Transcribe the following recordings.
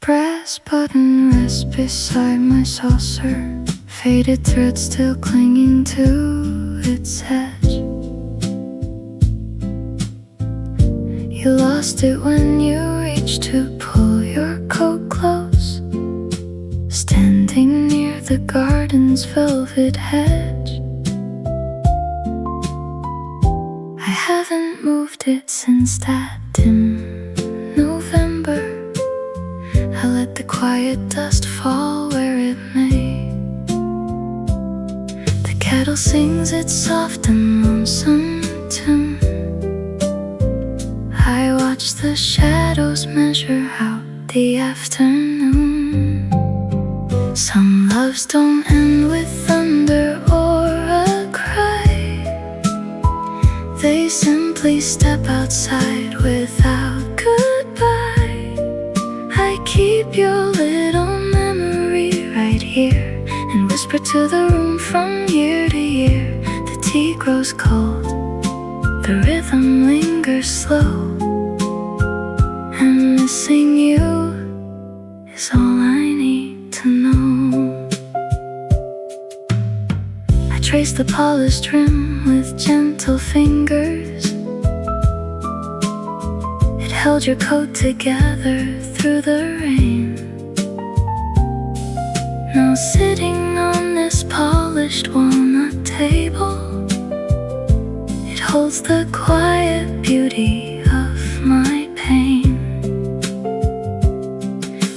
brass button rests beside my saucer, faded thread still clinging to its edge. You lost it when you reached to pull your coat close, standing near the garden's velvet hedge. I haven't moved it since that dim November. I let the quiet dust fall where it may. The kettle sings its soft and lonesome tune. I watch the shadows measure out the afternoon. Some loves don't end with thunder or a cry. They simply step outside without goodbye. I keep your little memory right here and whisper to the room from year to year. The tea grows cold, the rhythm lingers slow, and missing you is all I need to know. I trace the polished rim with gentle fingers. It held your coat together through the rain. Now sitting on this polished walnut table, it holds the quiet beauty of my pain.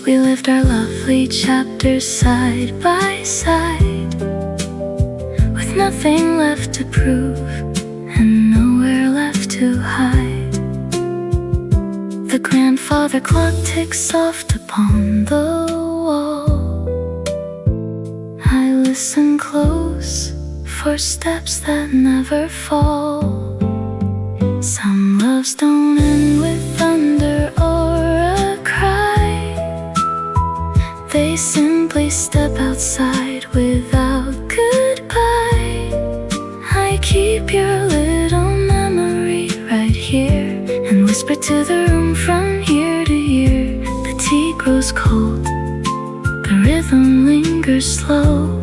We lived our lovely chapters side by side, with nothing left to prove and nowhere left to hide. The grandfather clock ticks soft upon the wall. I listen close for steps that never fall. Some loves don't end with thunder or a cry. They simply step outside without goodbye. I keep your little memory right here and whisper to the room from year to year. The tea grows cold, the rhythm lingers slow,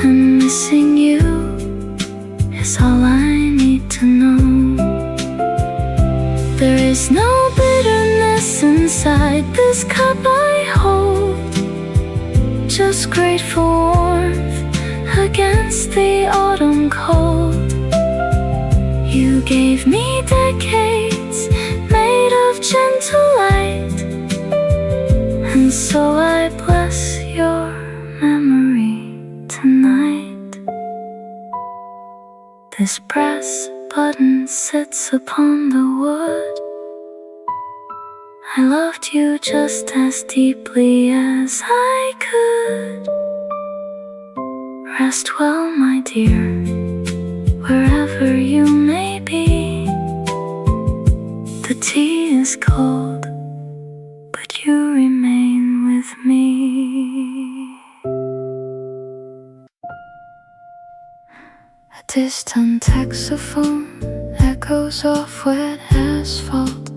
and missing you is all I need to know. There is no bitterness inside this cup I hold, just grateful warmth against the autumn cold. You gave me decades made of gentle light, and so I bless your memory tonight. This brass button sits upon the wood. I loved you just as deeply as I could. Rest well, my dear, wherever you may be. The tea is cold, but you remain with me. A distant saxophone echoes off wet asphalt,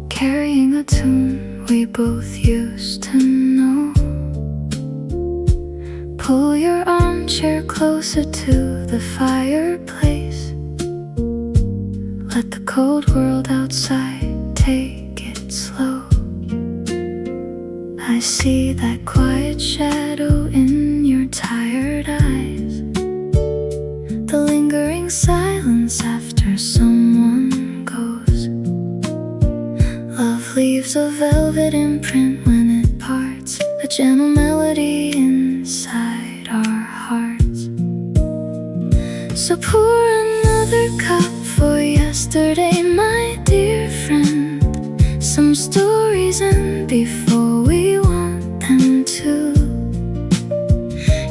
carrying a tune we both used to know. Pull your armchair closer to the fireplace. Let the cold world outside take it slow. I see that quiet shadow in your tired eyes, the lingering silence after someone goes. Love leaves a velvet imprint when it parts, a gentle melody inside our hearts. So pour another cup for yesterday, my dear friend. Some stories end before we want them to.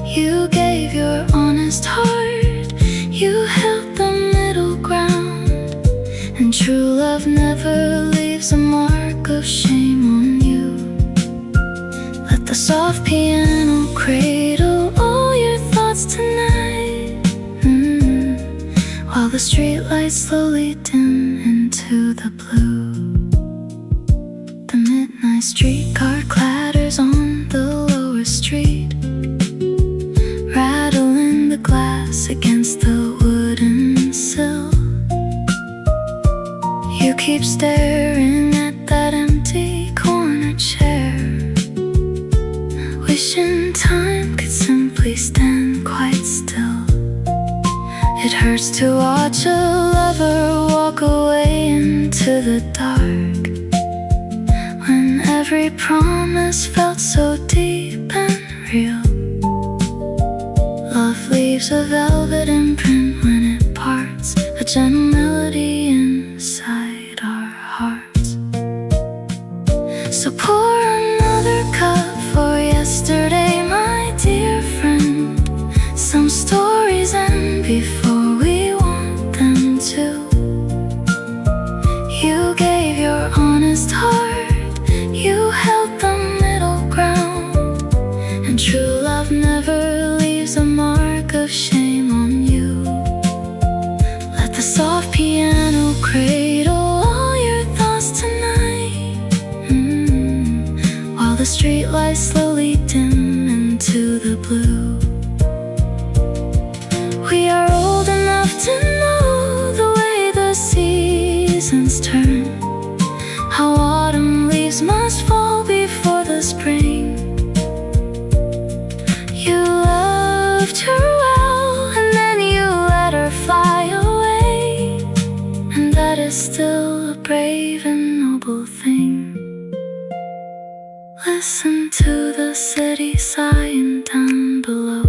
You gave your honest heart, you held the middle ground, and true love never leaves a mark of shame on you. Let the soft piano cradle all your thoughts tonight, while the streetlights slowly dim into the blue. The midnight a streetcar clatters on the lower street, rattling the glass against the wooden sill. You keep staring at that empty corner chair, wishing time could simply stand quite still. It hurts to watch a lover walk away into the dark, when every promise felt so deep and real. Love leaves a velvet imprint when it parts, a gentle melody inside our hearts. So pour another cup for yesterday, my dear friend. Some stories end before we want them to. You gave your honest heart, you held the middle ground, and true love never leaves a mark of shame on you. Let the soft piano cradle all your thoughts tonight, while the streetlights slowly dim into the blue. We are old enough to know the way the seasons turn, how autumn leaves must fall before the spring. You loved her well, and then you let her fly away, and that is still a brave and noble thing. Listen to the city sighing down below.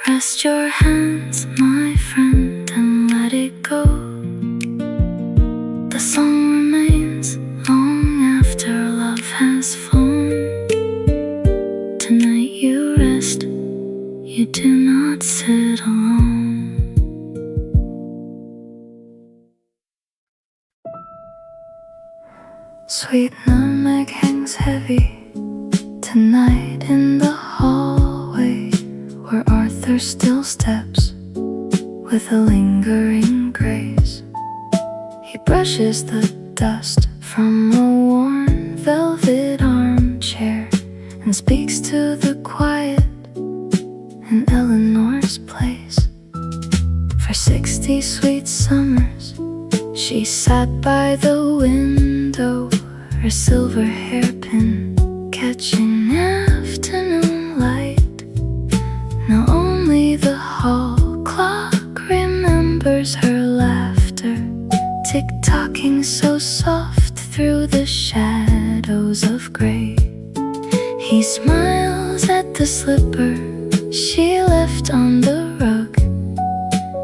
Rest your hands, my friend, and let it go. The song remains long after love has flown. Tonight you rest, you do not sit alone. Sweet nutmeg hangs heavy tonight in the hallway, where Arthur still steps with a lingering grace. He brushes the dust from a worn velvet armchair and speaks to the quiet in Eleanor's place. For 60 sweet summers she sat by the window, her silver hairpin catching afternoon light. Now only the hall clock remembers her laughter, tick-tocking so soft through the shadows of gray. He smiles at the slipper she left on the rug,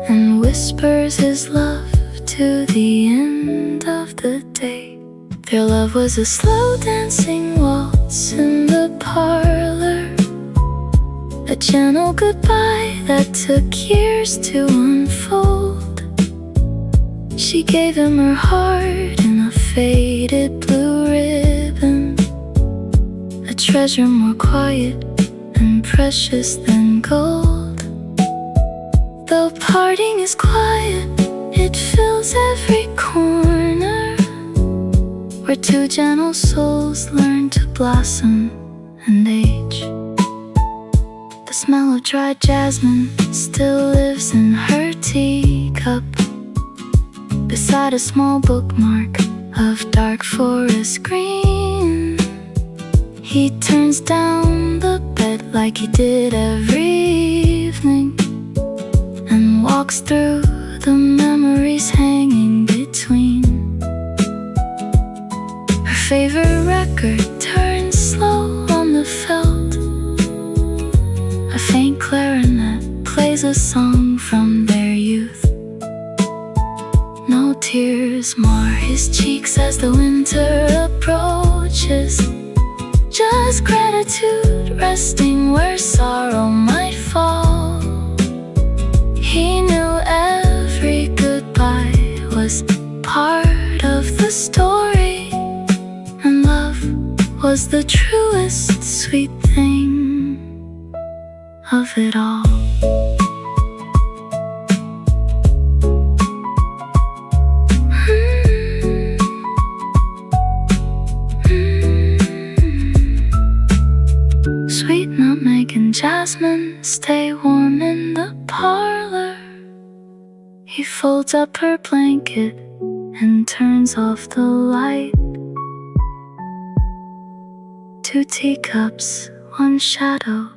and whispers his love to the end of the day. Their love was a slow dancing waltz in the parlor, a gentle goodbye that took years to unfold. She gave him her heart in a faded blue ribbon, a treasure more quiet and precious than gold. Though parting is quiet, it fills every corner, where two gentle souls learn to blossom and age. The smell of dried jasmine still lives in her teacup, beside a small bookmark of dark forest green. He turns down the bed like he did every evening, and walks through the memories hanging between. Her favorite record turns slow on the felt, a faint clarinet plays a song from their youth. No tears mar his cheeks as the winter approaches, just gratitude resting where sorrow might fall. He knew every goodbye was part of the story, and love was the truest sweet thing of it all. and jasmine stay warm in the parlor. He folds up her blanket and turns off the light. 2 teacups, 1 shadow,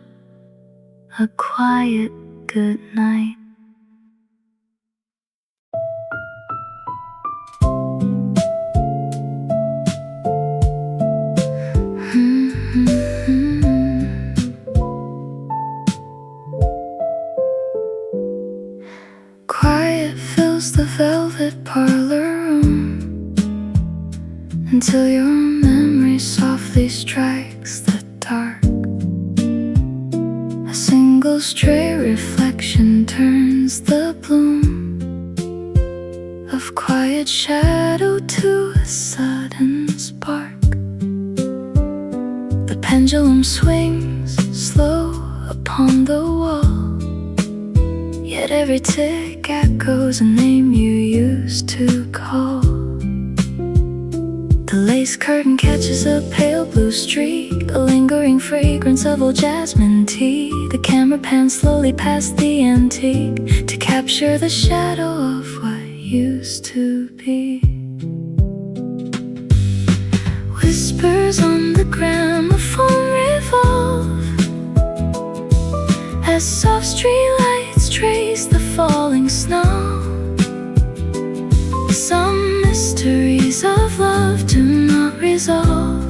a quiet good night. Quiet fills the velvet parlor room until your memory softly strikes the dark. A single stray reflection turns the bloom of quiet shadow to a sudden spark. The pendulum swings slow upon the wall, yet every tick echoes a name you used to call. The lace curtain catches a pale blue streak, a lingering fragrance of old jasmine tea. The camera pans slowly past the antique to capture the shadow of what used to be. Whispers on the gramophone revolve as soft street lights trace the falling snow. Some mysteries of love do not resolve,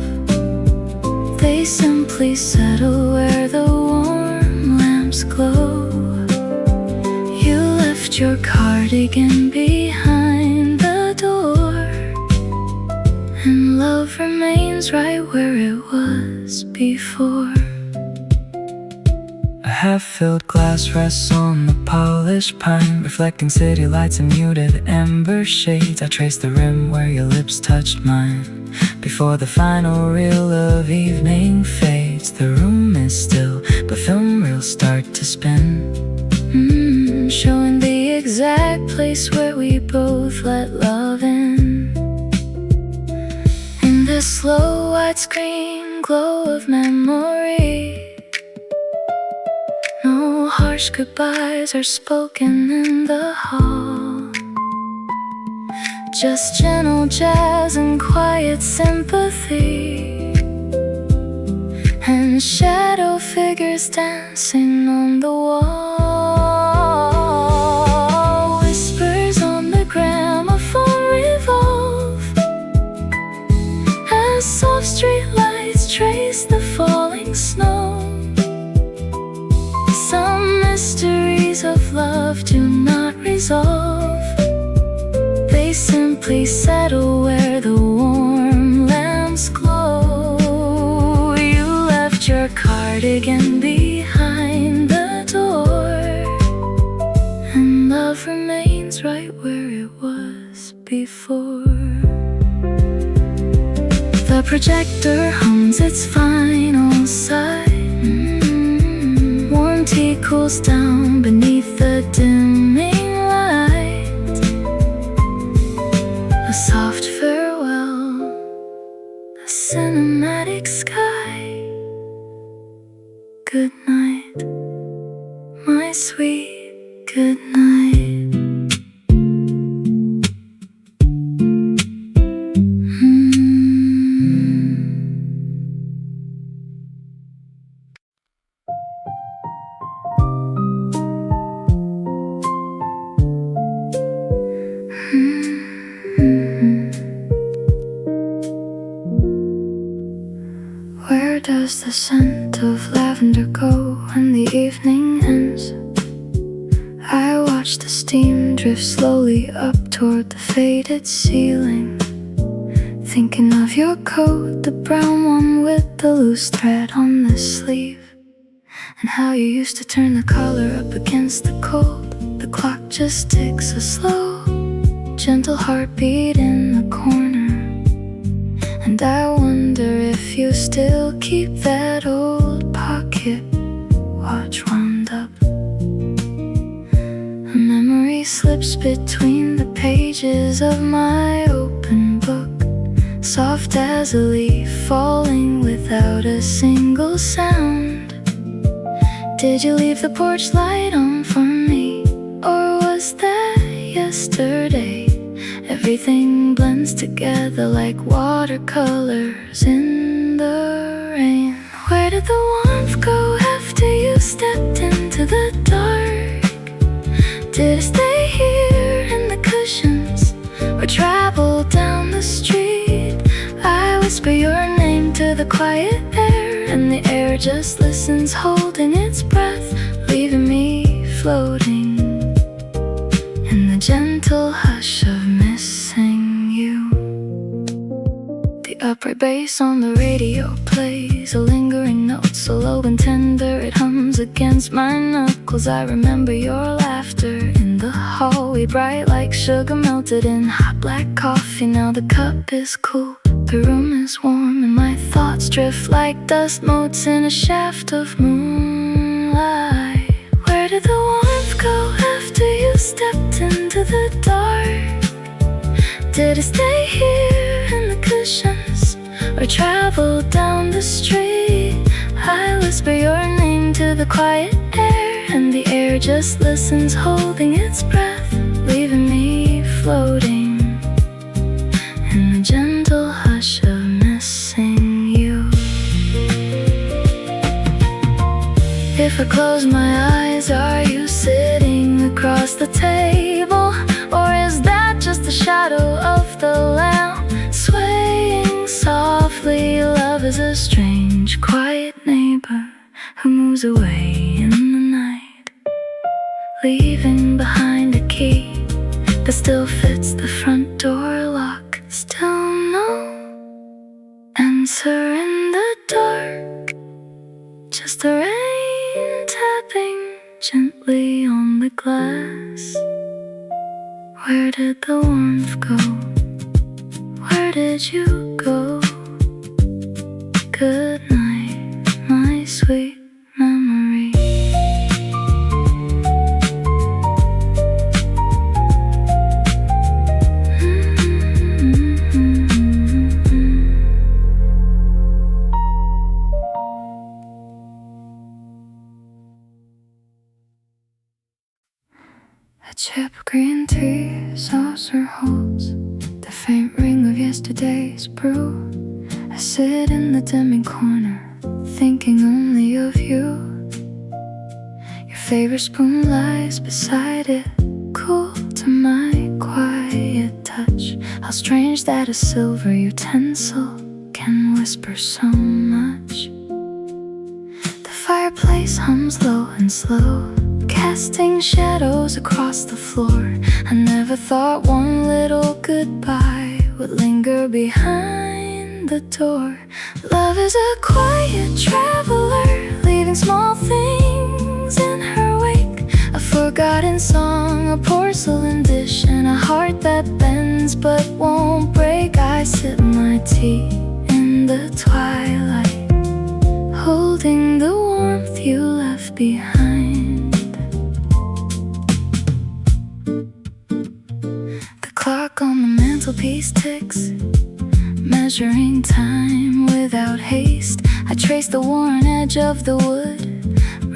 they simply settle where the warm lamps glow. You left your cardigan behind the door, and love remains right where it was before. A half-filled glass rests on the polished pine, reflecting city lights and muted ember shades. I trace the rim where your lips touched mine before the final reel of evening fades. The room is still, but film reels start to spin, showing the exact place where we both let love in. In the slow widescreen glow of memory, no harsh goodbyes are spoken in the hall, just gentle jazz and quiet sympathy, and shadow figures dancing on the wall. Whispers on the gramophone revolve as soft street lights trace the falling snow. Some mysteries of love do not resolve, they simply settle where the warm lamps glow. You left your cardigan behind the door, and love remains right where it was before. The projector hums its final sigh, warm tea cools down beneath the dimming light. A soft farewell, a cinematic sky. Good night, my sweet good night. Where does the scent of lavender go when the evening ends? I watch the steam drift slowly up toward the faded ceiling, thinking of your coat, the brown one with the loose thread on the sleeve, and how you used to turn the collar up against the cold. The clock just ticks a slow, gentle heartbeat in the corner, and I wonder if you still keep that old pocket watch wound up. A memory slips between the pages of my open book, soft as a leaf falling without a single sound. Did you leave the porch light on for me? Or was that yesterday? Everything blends together like watercolors in the rain. Where did the warmth go after you stepped into the dark? Did it stay here in the cushions or travel down the street? I whisper your name to the quiet air, and the air just listens, holding its breath, leaving me floating in the gentle hush of missing you. The upright bass on the radio plays a lingering note, so low and tender it hums against my knuckles. I remember your laughter in the hallway, bright like sugar melted in hot black coffee. Now the cup is cool, the room is warm, and my thoughts drift like dust motes in a shaft of moonlight. Where did the warmth go after you stepped into the dark? Did it stay here in the cushions or travel down the street? I whisper your name to the quiet air, and the air just listens, holding its breath, leaving me floating in the gentle hush of missing you. If I close my eyes, are you sitting across the table? Or is that just the shadow of the lamp swaying softly? Love is a strange, quiet neighbor who moves away in the night, leaving behind a key that still fits the front door lock. Still no answer in the dark, just the rain tapping gently on the glass. Where did the warmth go? Where did you go? Good night, my sweet memory. A chip of green tea saucer holds the faint ring of yesterday's brew. I sit in the dimming corner, thinking only of you. Your favorite spoon lies beside it, cool to my quiet touch. How strange that a silver utensil can whisper so much. The fireplace hums low and slow, casting shadows across the floor. I never thought one little goodbye would linger behind the door. Love is a quiet traveler, leaving small things in her wake. A forgotten song, a porcelain dish, and a heart that bends but won't break. I sip my tea in the twilight, holding the warmth you left behind. The clock on the mantelpiece ticks, measuring time without haste. I trace the worn edge of the wood,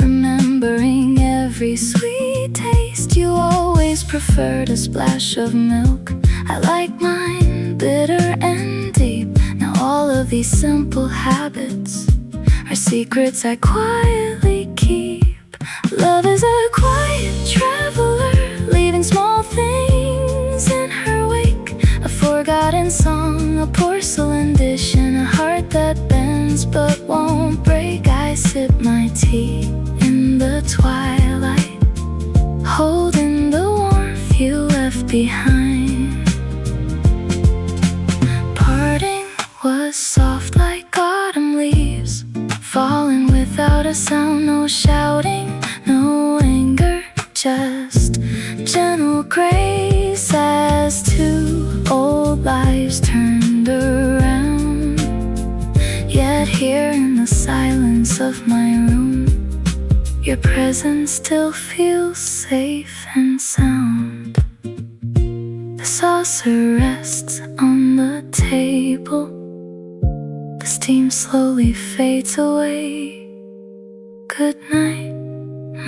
remembering every sweet taste. You always preferred a splash of milk, I like mine bitter and deep. Now all of these simple habits are secrets I quietly keep. Love is a quiet traveler, leaving small things in her wake. A forgotten song, a porcelain dish, and a heart that bends but won't break. I sip my tea in the twilight, holding the warmth you left behind. Parting was soft like autumn leaves, falling without a sound. No shouting, no anger, just gentle grace as two old lives turned around. Yet here in the silence of my room, your presence still feels safe and sound. The saucer rests on the table, the steam slowly fades away. Good night,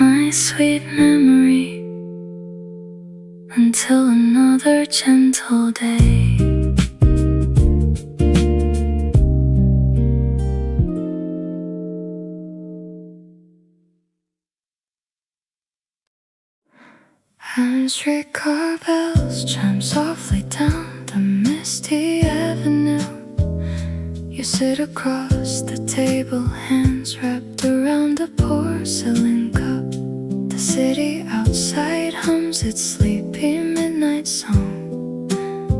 my sweet memory until another gentle day. And streetcar bells chime softly down the misty avenue. You sit across the table, hands wrapped around a porcelain cup. The city outside hums its sleepy midnight song,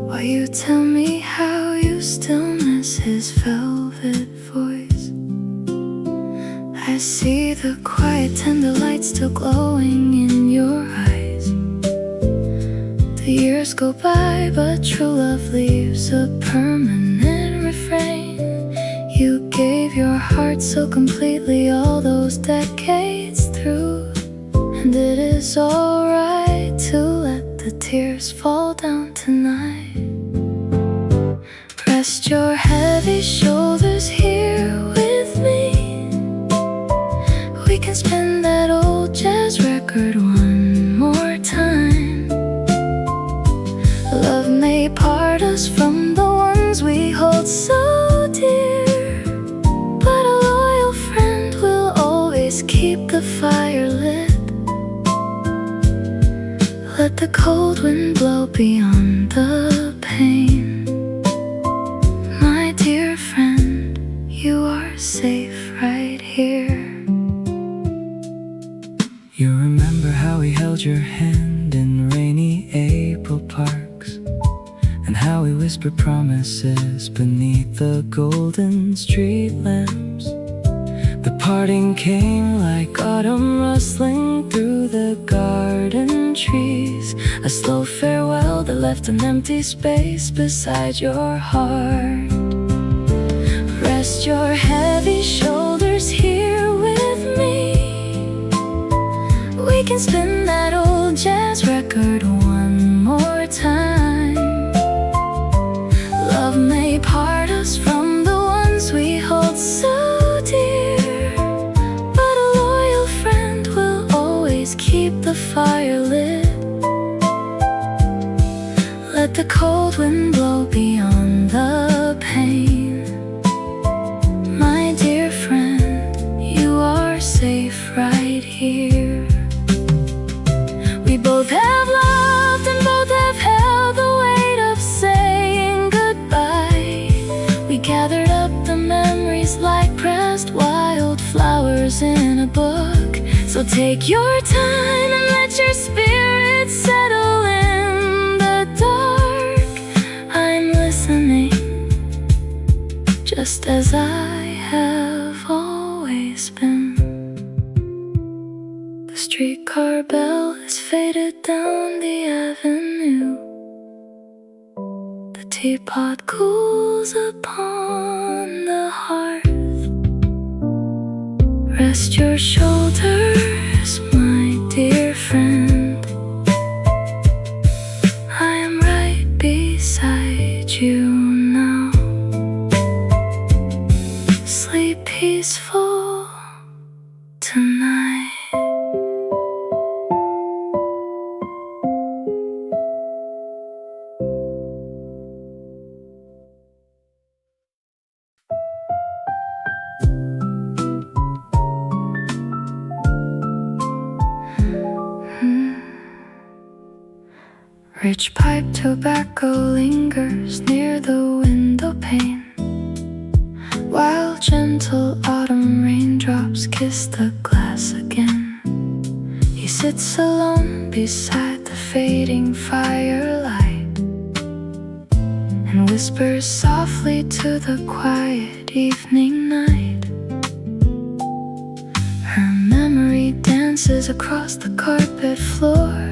while you tell me how you still miss his velvet voice. I see the quiet tender light still glowing in your eyes. The years go by, but true love leaves a permanent refrain. You gave your heart so completely all those decades through, and it is alright to let the tears fall down tonight. Rest your heavy shoulders here with me. We can spin that old jazz record one more time. Love may part us from the ones we hold so dear, but a loyal friend will always keep the fire lit. Let the cold wind blow beyond the pain. My dear friend, you are safe right here. You remember how we held your hand in rainy April parks, and how we whispered promises beneath the golden street lamps. The parting came like autumn rustling through the garden trees, a slow farewell that left an empty space beside your heart. Rest your heavy shoulders here with me. We can spin that old jazz record one more time. Love may part us from the ones we hold so dear, but a loyal friend will always keep the fire lit. Let the cold wind blow beyond the pain. My dear friend, you are safe right here. We both have loved and both have held the weight of saying goodbye. We gathered up the memories like pressed wildflowers in a book. So take your time and let your spirit settle in the dark. I'm listening, just as I have always been. The streetcar bell has faded down the avenue. The teapot cools upon the hearth. Rest your shoulders, my dear friend. I am right beside you now. Sleep peaceful tonight. Rich pipe tobacco lingers near the window pane, while gentle autumn raindrops kiss the glass again. He sits alone beside the fading firelight and whispers softly to the quiet evening night. Her memory dances across the carpet floor,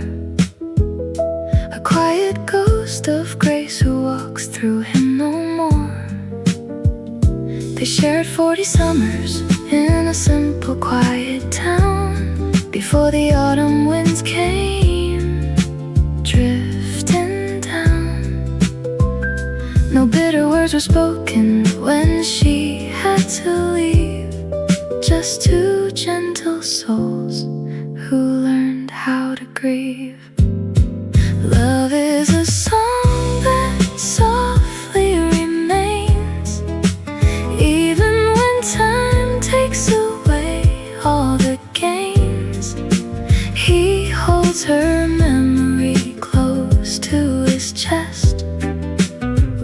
a quiet ghost of grace who walks through him no more. They shared 40 summers in a simple quiet town before the autumn winds came drifting down. No bitter words were spoken when she had to leave, just two gentle souls who learned how to grieve. Love is a song that softly remains, even when time takes away all the gains. He holds her memory close to his chest,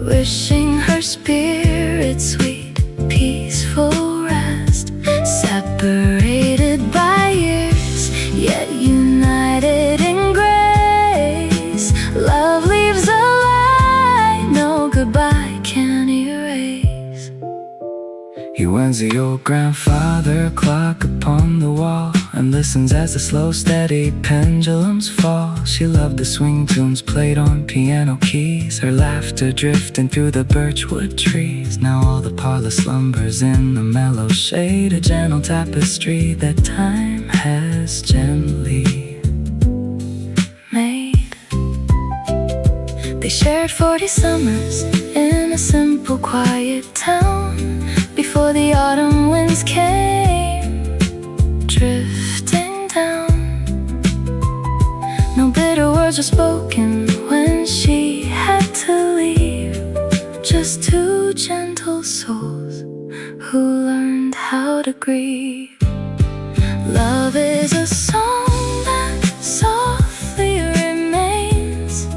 wishing her spirit sweet, peaceful rest. Separated by years, yet united in grace. Love leaves a light no goodbye can erase. He winds the old grandfather clock upon the wall and listens as the slow steady pendulums fall. She loved the swing tunes played on piano keys, her laughter drifting through the birchwood trees. Now all the parlor slumbers in the mellow shade, a gentle tapestry that time has gently made. They shared 40 summers in a simple quiet town before the autumn winds came drifting down. No bitter words were spoken when she had to leave, just two gentle souls who learned how to grieve. Love is a song that softly remains,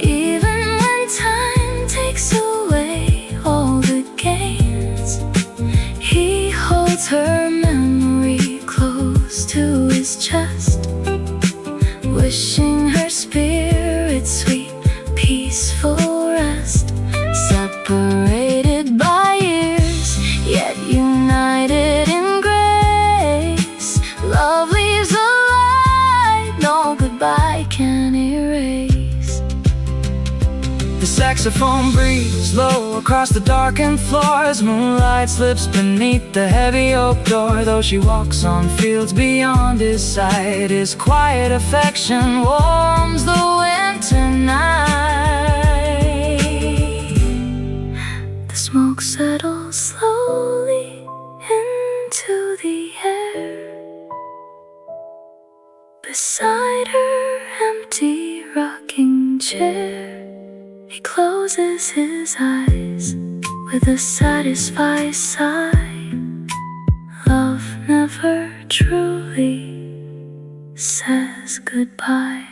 even when time takes away all the gains. He holds her memory close to his chest, wishing her spirit sweet, peaceful rest. Separated by years, yet united in grace. Love leaves a light no goodbye can erase. The saxophone breathes low across the darkened floors. Moonlight slips beneath the heavy oak door. Though she walks on fields beyond his sight, his quiet affection warms the winter night. The smoke settles slowly into the air beside her empty rocking chair. He closes his eyes with a satisfied sigh. Love never truly says goodbye.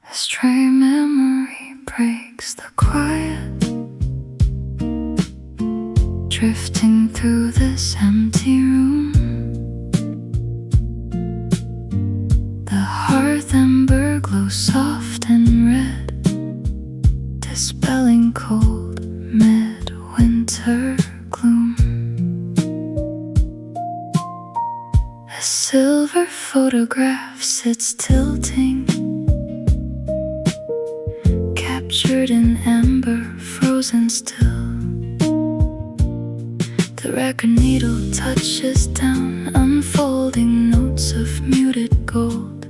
A stray memory breaks the quiet, drifting through this empty room. The hearth ember glows soft and red, dispelling cold midwinter gloom. A silver photograph sits tilting, captured in amber, frozen still. The record needle touches down, unfolding notes of muted gold.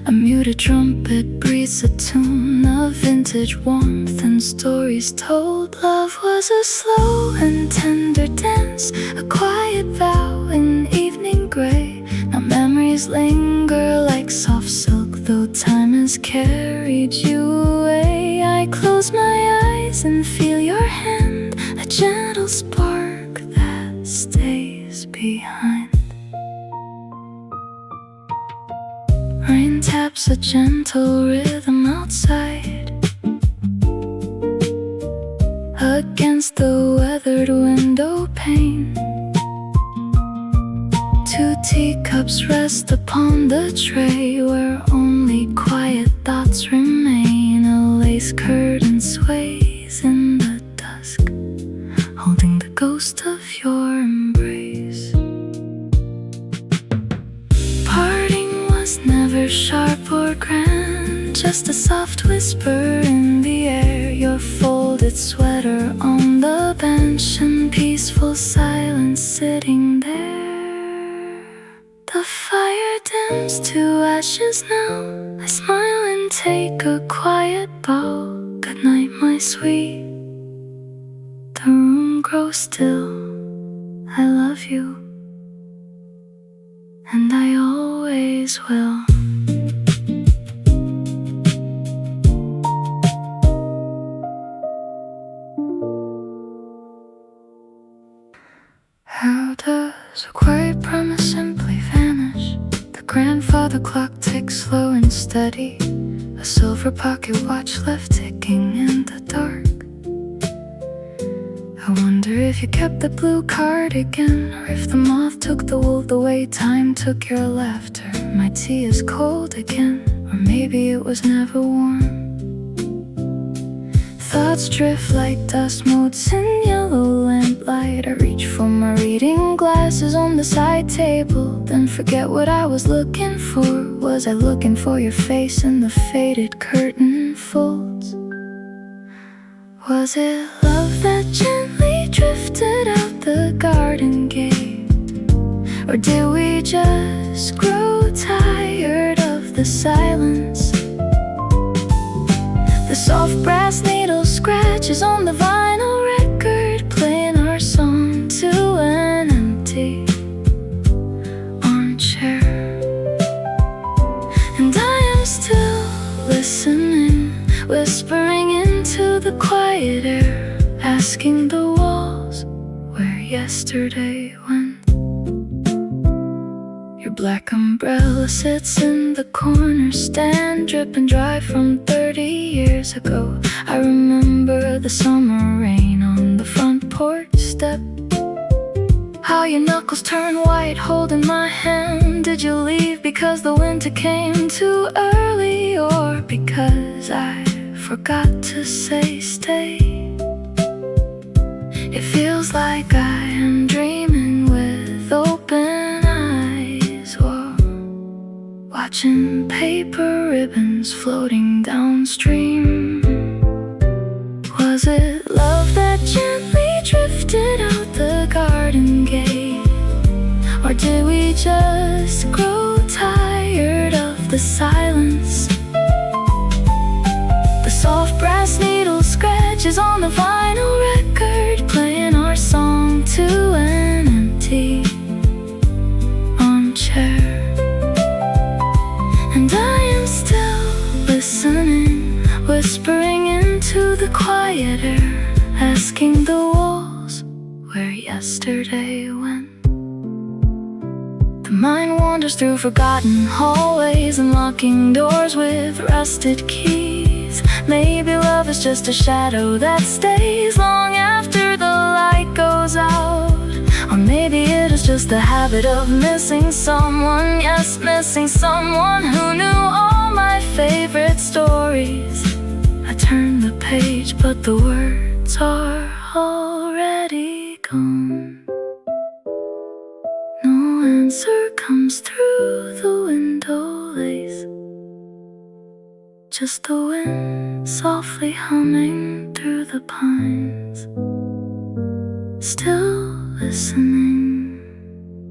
A muted trumpet breathes a tune of vintage warmth and stories told. Love was a slow and tender dance, a quiet vow in evening gray. Now memories linger like soft silk, though time has carried you away. I close my eyes and feel your hand, a gentle spark that stays behind. Rain taps a gentle rhythm outside, against the weathered window pane. Two teacups rest upon the tray, where only quiet thoughts remain. A lace curtain sways in the dusk, holding the ghost of your embrace. Parting was never sharp or grand, just a soft whisper in the air. Your folded sweater on the bench, and peaceful silence sitting there. The fire fire dims to ashes now. I smile and take a quiet bow. Good night, my sweet. The room grows still. I love you, and I always will. How does a quiet promise simply vanish? The grandfather clock ticks slow and steady, a silver pocket watch left ticking in the dark. I wonder if you kept the blue cardigan, or if the moth took the wool the way time took your laughter. My tea is cold again, or maybe it was never warm. Thoughts drift like dust motes in yellow lamplight. I reach for my reading glasses on the side table, then forget what I was looking for. Was I looking for your face in the faded curtain folds? Was it love that gently drifted out the garden gate? Or did we just grow tired of the silence? The soft brass needle scratches on the vinyl record, playing our song to an empty armchair. And I am still listening, whispering into the quiet air, asking the walls where yesterday went. Your black umbrella sits in the corner stand, dripping dry from 30 years ago. I remember the summer rain on the front porch step, how your knuckles turn white holding my hand. Did you leave because the winter came too early, or because I forgot to say stay? It feels like I am dreaming with open eyes, or watching paper ribbons floating downstream. Was it love that gently drifted out the garden gate? Or did we just grow tired of the silence? The soft brass needle scratches on the vinyl record, playing our song to an empty armchair. And I am still listening, whispering into the quiet air, asking the walls where yesterday went. The mind wanders through forgotten hallways, unlocking doors with rusted keys. Maybe love is just a shadow that stays long after the light goes out. Or maybe it is just the habit of missing someone. Yes, missing someone who knew all my favorite stories. I turn the page, but the words are already gone. No answer comes through the window lace, just the wind softly humming through the pines. Still listening,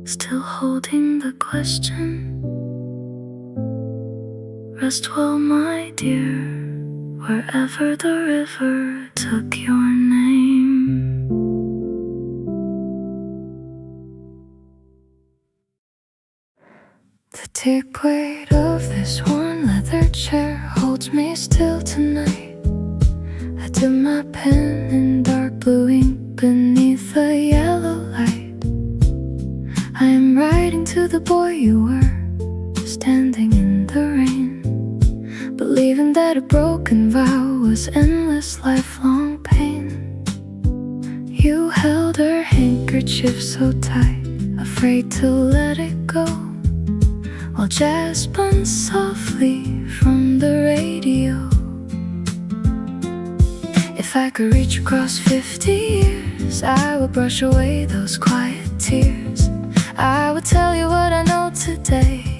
still holding the question. Rest well, my dear, wherever the river took your name. The thick weight of this worn leather chair holds me still tonight. I dip my pen in dark blue ink beneath the yellow light. I am writing to the boy you were, standing in the rain, believing that a broken vow was endless lifelong pain. You held her handkerchief so tight, afraid to let it go, while jazz spun softly from the radio. If I could reach across 50 years, I would brush away those quiet tears. I would tell you what I know today,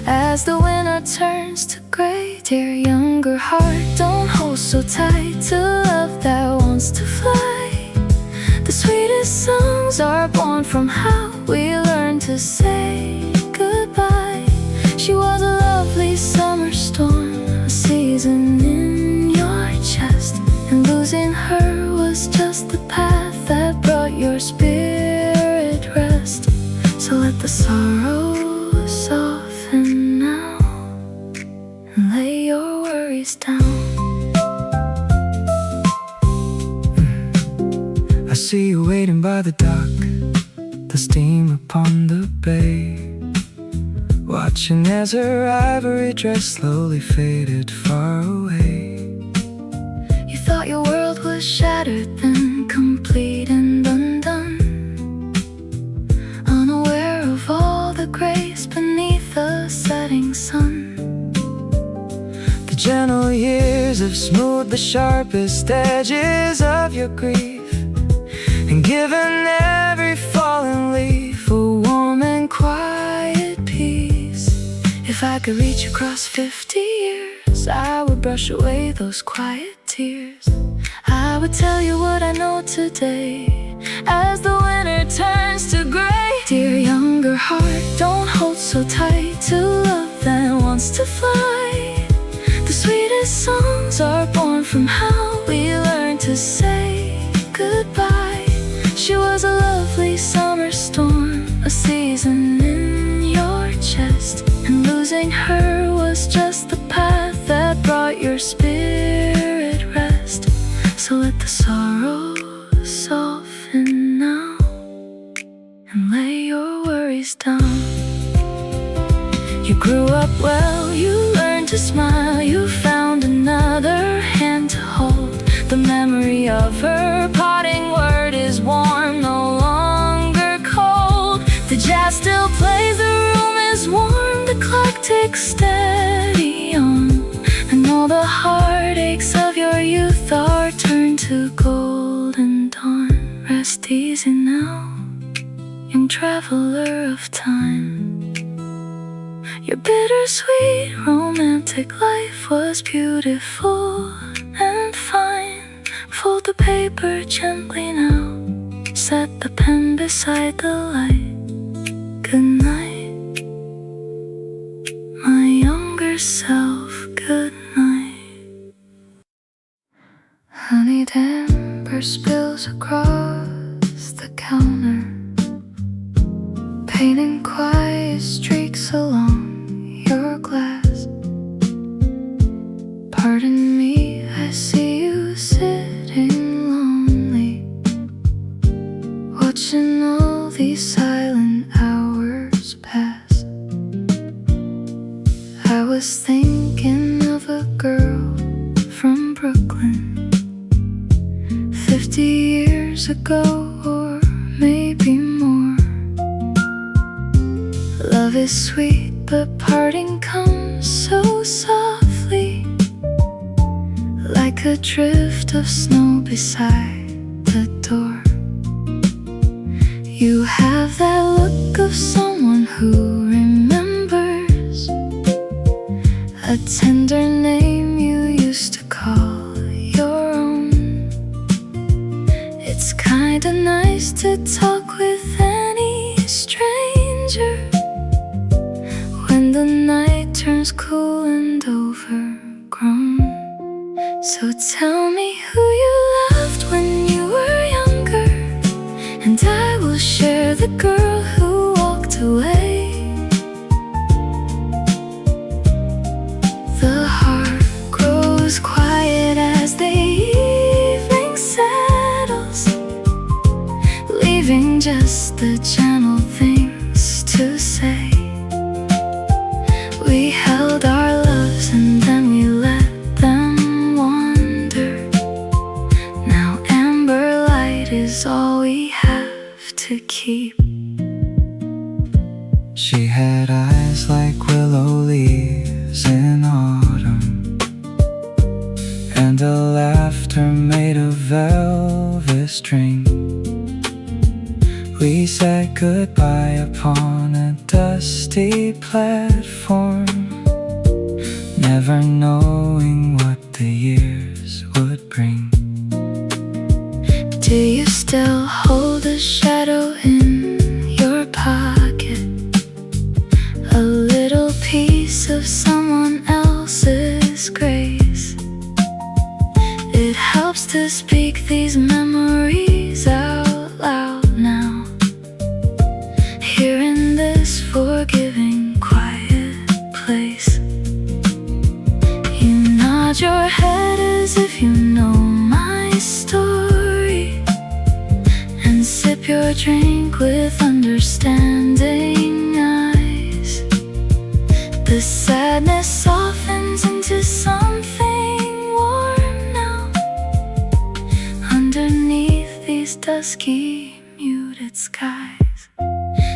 as the winter turns to gray. Dear younger heart, don't hold so tight to love that wants to fly. The sweetest songs are born from how we learn to say goodbye. season in your chest, and losing her was just the path that brought your spirit rest. So let the sorrow soften now, and lay your worries down. I see you waiting by the dock, the steam upon the bay, watching as her ivory dress slowly faded far away. You thought your world was shattered, then complete and undone, unaware of all the grace beneath the setting sun. The gentle years have smoothed the sharpest edges of your grief, and given every fallen leaf a warm and quiet peace. If I could reach across 50 years, I would brush away those quiet tears. I would tell you what I know today, as the winter turns to gray. Dear younger heart, don't hold so tight to love that wants to fly. The sweetest songs are born from how we learn to say goodbye. She was a lovely summer storm, a season in your chest, and losing her was just the path that brought your spirit rest. So let the sorrow soften now, and lay your worries down. You grew up well, you learned to smile, you found another hand to hold. The memory of her parting word is warm, no longer cold. The jazz still plays, the room is warm, the clock ticks steady on, and all the heartaches of your youth are turned to golden dawn. Rest easy now, young traveler of time. Your bittersweet romantic life was beautiful and fine. Fold the paper gently now, set the pen beside the light. Good night, my younger self, good night. Honey damper spills across the counter, painting quiet streaks along your glass. Pardon me, I see you sitting lonely, watching all these silent hours pass. I was thinking of a girl from Brooklyn, 50 years ago or maybe more. Love is sweet, but parting comes so softly, like a drift of snow beside the door. You have that look of someone who remembers a tender name you used to call your own. It's kinda nice to talk with any stranger when the night turns cool and overgrown. So tell me who you loved when you were younger, and I will share the girl who walked away. The heart grows quiet as the evening settles, leaving just the gentle things to say. We held our loves and then we let them wander. Now amber light is all we have to keep. She had eyes like willow leaves in autumn, and a laughter made of velvet string. We said goodbye upon a dusty platform, never knowing what the years would bring. Do you still hold a shadow in your pocket? A little piece of someone else's grace? and sip your drink with understanding eyes. The sadness softens into something warm now. Underneath these dusky, muted skies.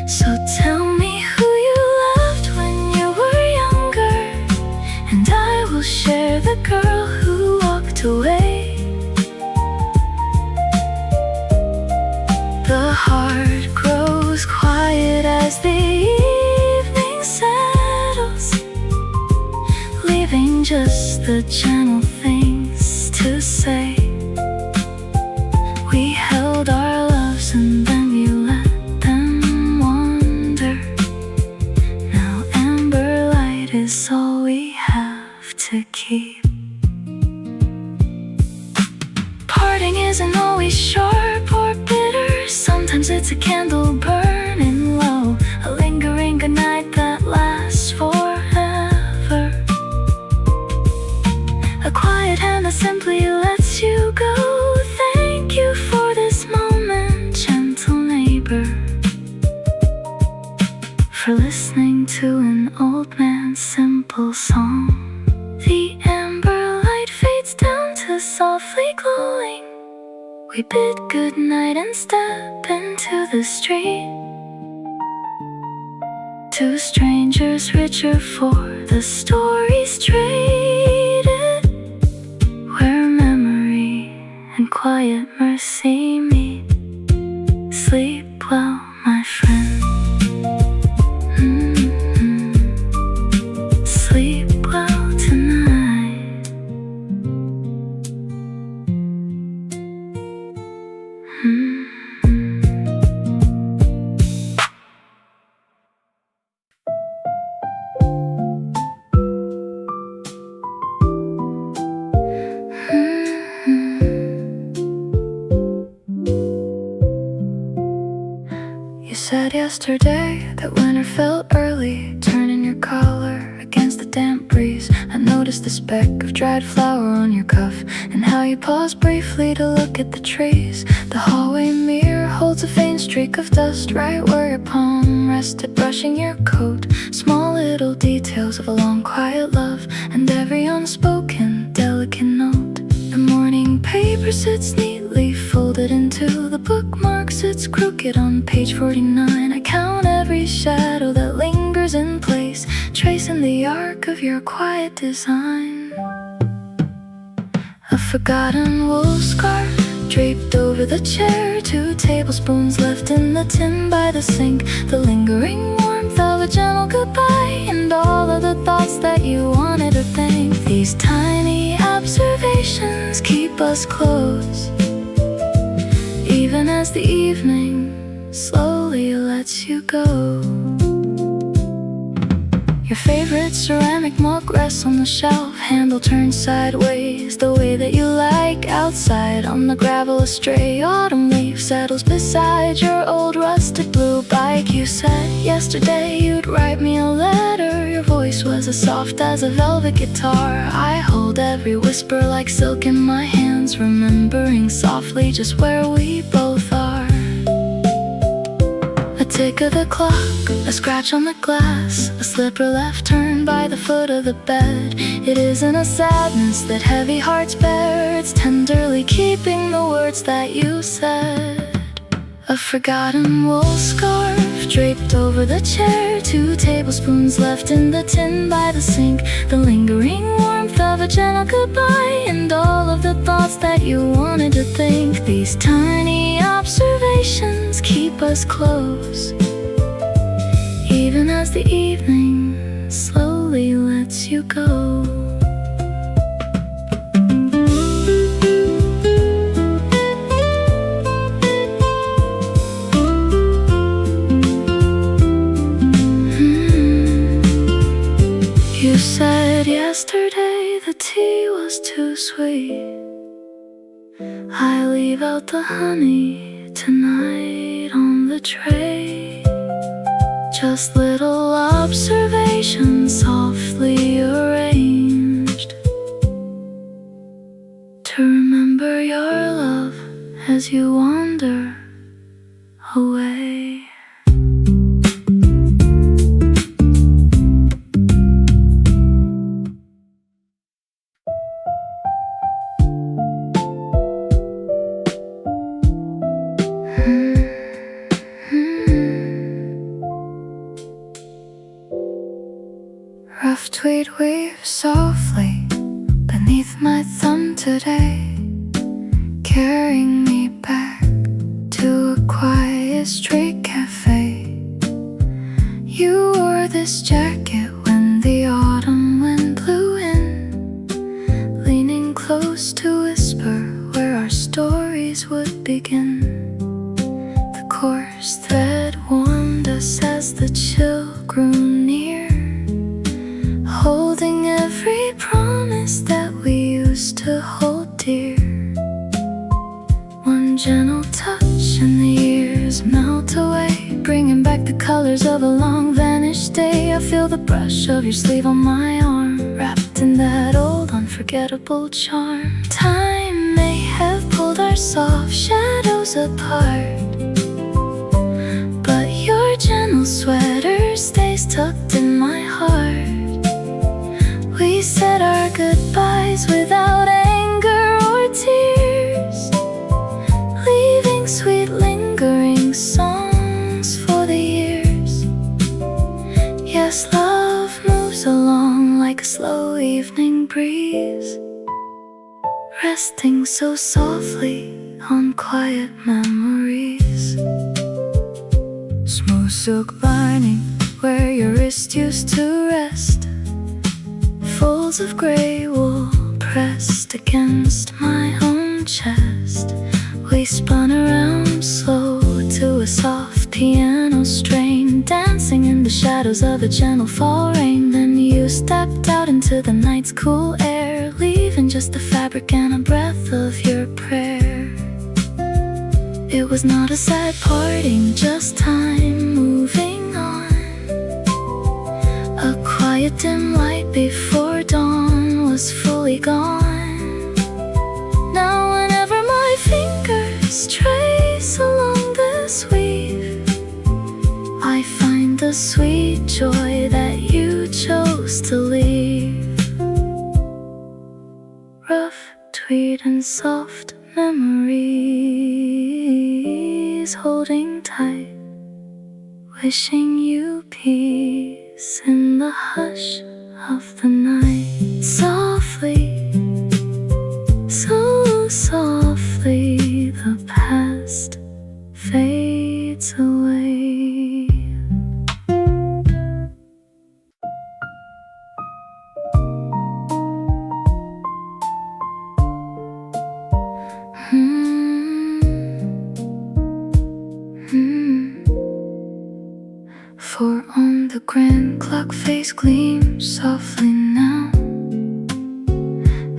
So tell me who you loved when you were younger, and I will share the girl who walked away. The heart grows quiet as the evening settles, leaving just the gentle things to say. We held our loves and then we let them wander. Now amber light is all we have to keep. Parting isn't always sharp or bitter. Sometimes it's a candle burning low, a lingering goodnight that lasts forever. A quiet hand that simply lets you go. Thank you for this moment, gentle neighbor, for listening to an old man's simple song. The amber light fades down to softly glowing. We bid goodnight and step into the street. Two strangers richer for the stories traded, where memory and quiet mercy meet. Sleep well, my friend. Sleep well tonight. You said yesterday that winter felt early, turning your collar against the damp breeze. I noticed the speck of dried flower on your cuff, and how you paused briefly to look at the trees. The hallway mirror holds a faint streak of dust right where your palm rested, brushing your coat. Small little details of a long quiet love, and every unspoken delicate note. The morning paper sits neatly folded into the bookmarks. It's crooked on page 49. I count every shadow that lingers in place, tracing the arc of your quiet design. A forgotten wool scarf draped over the chair, 2 tablespoons left in the tin by the sink. The lingering warmth of a gentle goodbye, and all of the thoughts that you wanted to think. These tiny observations keep us close, even as the evening slowly lets you go. Your favorite ceramic mug rests on the shelf, handle turned sideways, the way that you like. Outside on the gravel, a stray autumn leaf settles beside your old rusted blue bike. You said yesterday you'd write me a letter. Your voice was as soft as a velvet guitar. I hold every whisper like silk in my hands, remembering softly just where we both are. A tick of the clock, a scratch on the glass, a slipper left turned by the foot of the bed. It isn't a sadness that heavy hearts bear, it's tenderly keeping the words that you said. A forgotten wool scarf draped over the chair, 2 tablespoons left in the tin by the sink. The lingering warmth of a gentle goodbye, and all of the thoughts that you wanted to think. These tiny observations keep us close, even as the evening slowly lets you go. You said yesterday the tea was too sweet. I leave out the honey tonight on the tray. Just little observations softly arranged to remember your love as you wander away. Rough tweed weaves softly beneath my thumb today, carrying me back to a quiet street cafe. You wore this jacket when the autumn wind blew in, leaning close to whisper where our stories would begin. The coarse thread warmed us as the chill grew near, holding every promise that we used to hold dear. One gentle touch and the years melt away, bringing back the colors of a long vanished day. I feel the brush of your sleeve on my arm, wrapped in that old unforgettable charm. Time may have pulled our soft shadows apart, but your gentle sweater stays tucked in my heart. We said our goodbyes without anger or tears, leaving sweet lingering songs for the years. Yes, love moves along like a slow evening breeze, resting so softly on quiet memories. Smooth silk lining where your wrist used to rest, Folds of grey wool pressed against my own chest. We spun around slow to a soft piano strain, dancing in the shadows of a gentle fall rain. Then you stepped out into the night's cool air, leaving just the fabric and a breath of your prayer. It was not a sad parting, just time moving on. A quiet dim light before dawn was fully gone. Now whenever my fingers trace along this weave, I find the sweet joy that you chose to leave. Rough tweed and soft memories holding tight, wishing you peace in the hush of the night. Softly, so softly, the past fades away. For on the grand clock face gleams softly now,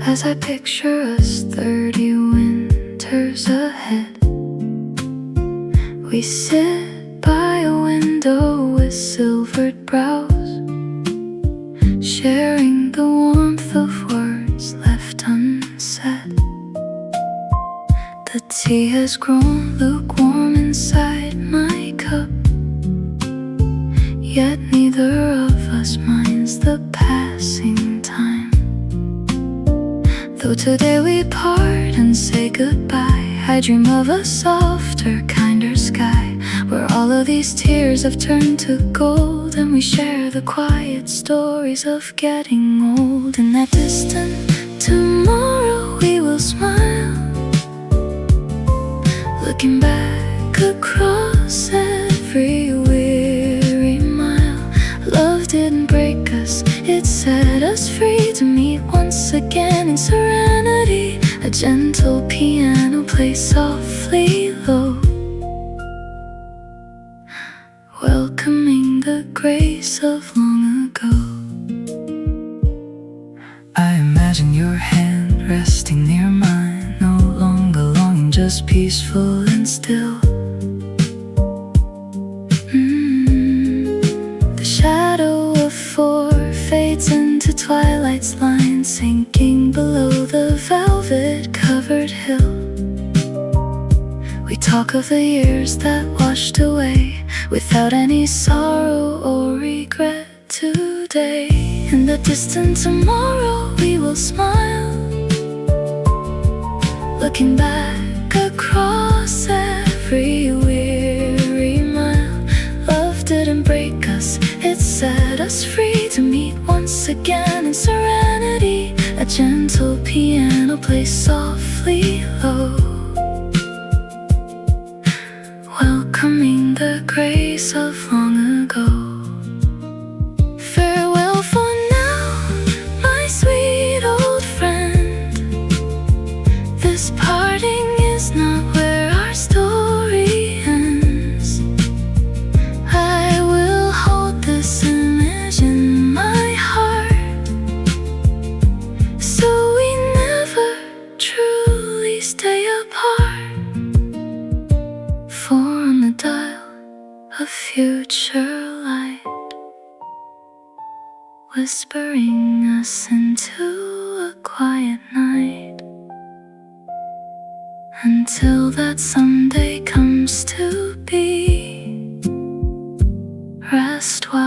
as I picture us 30 winters ahead. We sit by a window with silvered brows, sharing the warmth of words left unsaid. The tea has grown lukewarm inside my cup, yet neither of us minds the passing time. Though today we part and say goodbye, I dream of a softer, kinder sky, where all of these tears have turned to gold, and we share the quiet stories of getting old. In that distant tomorrow we will smile, looking back across every weary mile. Love didn't break us, it set us free to meet once again in serenity. A gentle piano plays softly low, welcoming the grace of long ago. I imagine your hand resting near mine, no longer longing, just peaceful and still. The shadow of four fades into twilight's line, sinking below the velvet-covered hill. We talk of the years that washed distant tomorrow we will smile, looking back across every weary mile. Love didn't break us, it set us free to meet once again in serenity. A gentle piano plays softly low, welcoming the grace of long ago. Farewell for now, my sweet old friend. This parting is not where our story ends. I will hold this image in my heart, so we never truly stay apart. For on the dial, a future light, whispering us into a quiet night. Until that someday comes to be, rest while